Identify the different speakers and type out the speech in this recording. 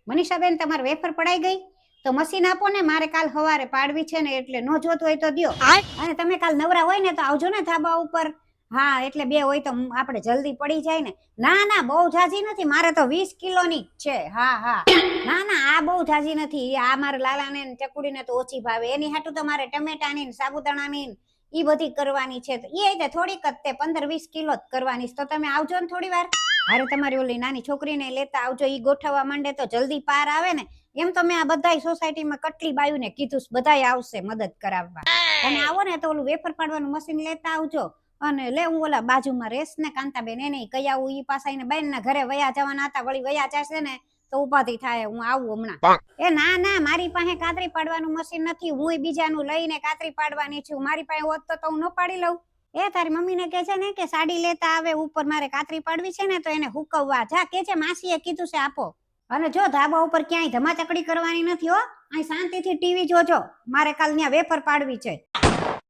Speaker 1: મનીષાબેન તમારે વેફર પડાઈ ગઈ તો મશીન આપો ને, મારે કાલ સવારે પાડવી છે ને, એટલે નો જોતું હોય તો દ્યો. અને તમે કાલ નવરા હોય ને તો આવજો ને ધાબા ઉપર. હા એટલે બે હોય તો આપણે જલ્દી પડી જાય ને. ના ના બહુ જાજી નથી, મારે તો 20 કિલોની જ છે. હા હા ના ના આ બહુ જાજી નથી. આ મારા લાલાને ને ચકુડીને તો ઓછી ભાવે, એની હાટુ તો મારે ટમેટાની ને સાબુદાણાની ઈ બધી કરવાની છે. તો એ થોડીક જ તે 15-20 કિલો જ કરવાની. તો તમે આવજો ને થોડી વાર. હારે તમારી ઓલી નાની છોકરીને લેતા આવજો, ઈ ગોઠવવા માંડે તો જલ્દી પાર આવે ને. એમ તો મેં આ બધાય સોસાયટીમાં કટલી બાયુને કીધું બધાય આવશે મદદ કરાવવા. અને આવો ને તો ઓલું વેફર પાડવાનું મશીન લેતા આવજો. અને લે હું ઓલા બાજુમાં રેસ ને કાંતાબેન એને કઈ આવું, ઈ પાછા એને બેન ના ઘરે વયા જવાના હતા, વળી વયા જશે ને તો ઉપાધી થાય. હું આવું હમણાં. એ ના ના મારી પાસે કાતરી પાડવાનું મશીન નથી, હું બીજાનું લઈને કાતરી પાડવાની છું. મારી પાસે હોત તો હું ન પાડી લઉં. એ તારી મમ્મીને કે છે ને કે સાડી લેતા આવે ઉપર, મારે કાતરી પાડવી છે ને તો એને હુકવવા જા કે છે, માસીએ કીધું છે આપો. અને જો ધાબા ઉપર ક્યાંય ધમાચકડી કરવાની નથી હો, અહીં શાંતિથી ટીવી જોજો. મારે કાલ ત્યાં વેફર પાડવી છે.